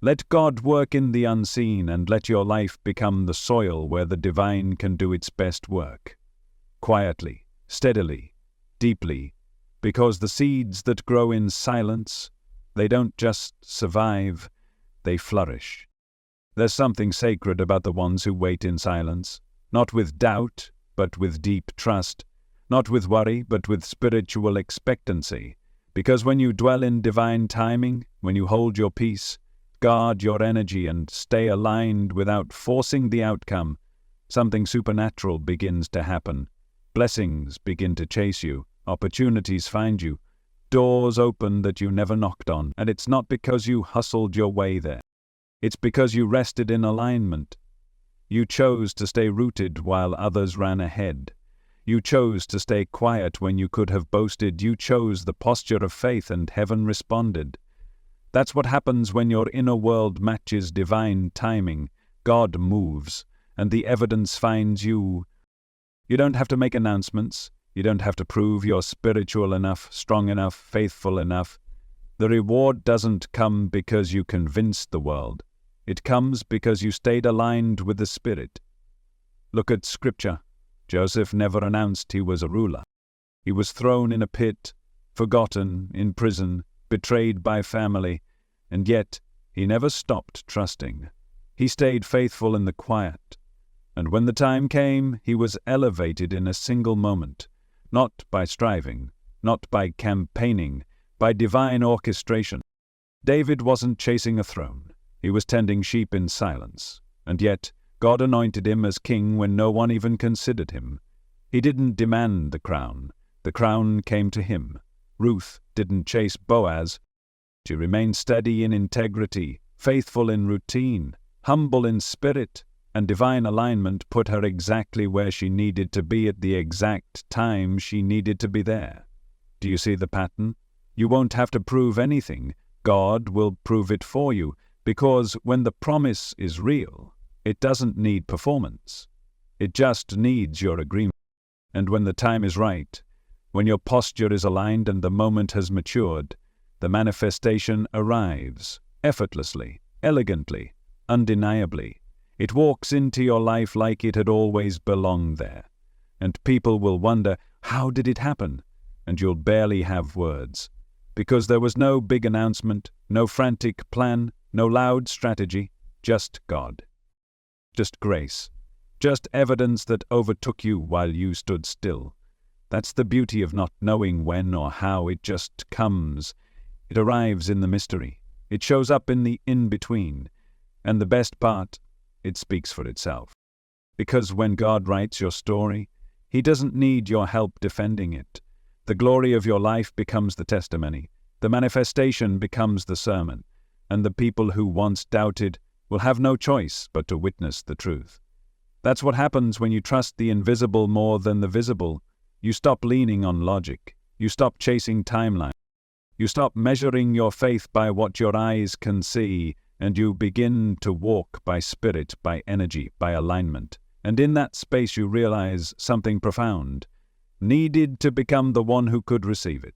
Let God work in the unseen and let your life become the soil where the divine can do its best work. Quietly, steadily, deeply, because the seeds that grow in silence, they don't just survive, they flourish. There's something sacred about the ones who wait in silence, not with doubt, but with deep trust, not with worry, but with spiritual expectancy. Because when you dwell in divine timing, when you hold your peace, guard your energy and stay aligned without forcing the outcome, something supernatural begins to happen. Blessings begin to chase you, opportunities find you, doors open that you never knocked on, and it's not because you hustled your way there. It's because you rested in alignment. You chose to stay rooted while others ran ahead. You chose to stay quiet when you could have boasted. You chose the posture of faith and heaven responded. That's what happens when your inner world matches divine timing. God moves, and the evidence finds you. You don't have to make announcements. You don't have to prove you're spiritual enough, strong enough, faithful enough. The reward doesn't come because you convinced the world. It comes because you stayed aligned with the Spirit. Look at Scripture. Joseph never announced he was a ruler. He was thrown in a pit, forgotten, in prison, betrayed by family, and yet he never stopped trusting. He stayed faithful in the quiet. And when the time came, he was elevated in a single moment, not by striving, not by campaigning, by divine orchestration. David wasn't chasing a throne. He was tending sheep in silence, and yet God anointed him as king when no one even considered him. He didn't demand the crown came to him. Ruth didn't chase Boaz. She remained steady in integrity, faithful in routine, humble in spirit, and divine alignment put her exactly where she needed to be at the exact time she needed to be there. Do you see the pattern? You won't have to prove anything. God will prove it for you, because when the promise is real, it doesn't need performance. It just needs your agreement. And when the time is right, when your posture is aligned and the moment has matured, the manifestation arrives, effortlessly, elegantly, undeniably. It walks into your life like it had always belonged there. And people will wonder, how did it happen? And you'll barely have words. Because there was no big announcement, no frantic plan, no loud strategy, just God. Just grace. Just evidence that overtook you while you stood still. That's the beauty of not knowing when or how. It just comes. It arrives in the mystery. It shows up in the in-between. And the best part, it speaks for itself. Because when God writes your story, He doesn't need your help defending it. The glory of your life becomes the testimony. The manifestation becomes the sermon. And the people who once doubted will have no choice but to witness the truth. That's what happens when you trust the invisible more than the visible. You stop leaning on logic. You stop chasing timeline. You stop measuring your faith by what your eyes can see, and you begin to walk by spirit, by energy, by alignment. And in that space you realize something profound, needed to become the one who could receive it.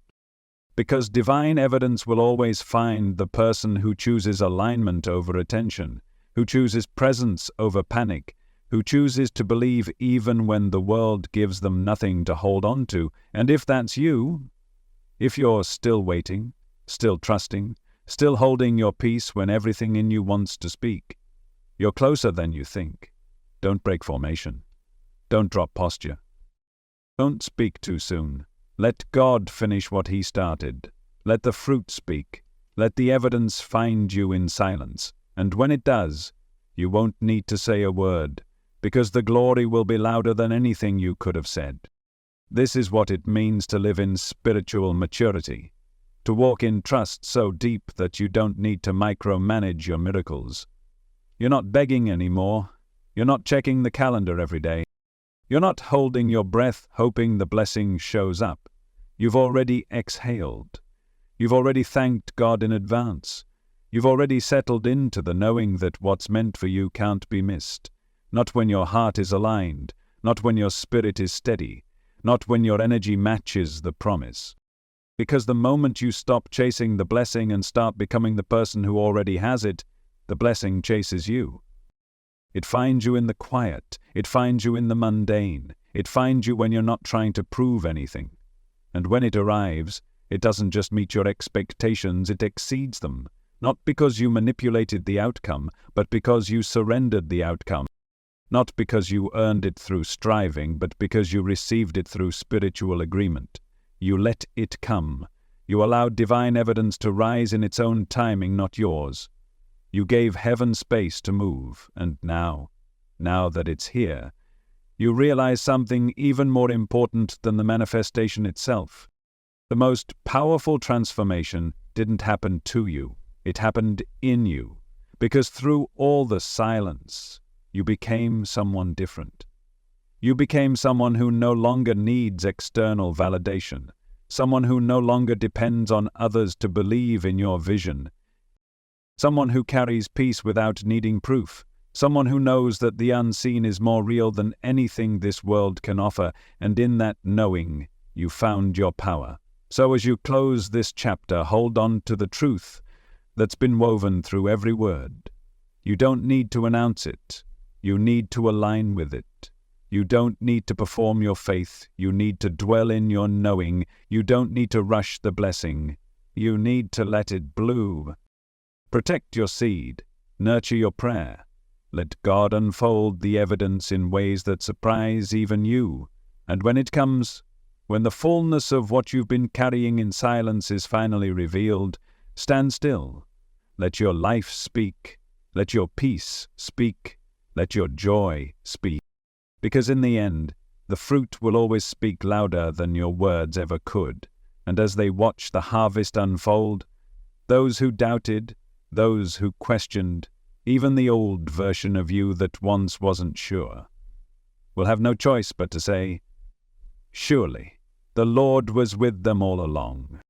Because divine evidence will always find the person who chooses alignment over attention, who chooses presence over panic, who chooses to believe even when the world gives them nothing to hold on to. And if that's you, if you're still waiting, still trusting, still holding your peace when everything in you wants to speak. You're closer than you think. Don't break formation. Don't drop posture. Don't speak too soon. Let God finish what He started. Let the fruit speak. Let the evidence find you in silence. And when it does, you won't need to say a word, because the glory will be louder than anything you could have said. This is what it means to live in spiritual maturity, to walk in trust so deep that you don't need to micromanage your miracles. You're not begging anymore. You're not checking the calendar every day. You're not holding your breath hoping the blessing shows up. You've already exhaled. You've already thanked God in advance. You've already settled into the knowing that what's meant for you can't be missed. Not when your heart is aligned, not when your spirit is steady, not when your energy matches the promise. Because the moment you stop chasing the blessing and start becoming the person who already has it, the blessing chases you. It finds you in the quiet. It finds you in the mundane. It finds you when you're not trying to prove anything. And when it arrives, it doesn't just meet your expectations, it exceeds them. Not because you manipulated the outcome, but because you surrendered the outcome. Not because you earned it through striving, but because you received it through spiritual agreement. You let it come. You allowed divine evidence to rise in its own timing, not yours. You gave heaven space to move, and now that it's here, you realize something even more important than the manifestation itself. The most powerful transformation didn't happen to you, it happened in you, because through all the silence, you became someone different. You became someone who no longer needs external validation, someone who no longer depends on others to believe in your vision. Someone who carries peace without needing proof. Someone who knows that the unseen is more real than anything this world can offer, and in that knowing, you found your power. So as you close this chapter, hold on to the truth that's been woven through every word. You don't need to announce it. You need to align with it. You don't need to perform your faith. You need to dwell in your knowing. You don't need to rush the blessing. You need to let it bloom. Protect your seed, nurture your prayer. Let God unfold the evidence in ways that surprise even you. And when it comes, when the fullness of what you've been carrying in silence is finally revealed, stand still. Let your life speak. Let your peace speak. Let your joy speak. Because in the end, the fruit will always speak louder than your words ever could. And as they watch the harvest unfold, those who doubted, those who questioned, even the old version of you that once wasn't sure, will have no choice but to say, "Surely, the Lord was with them all along."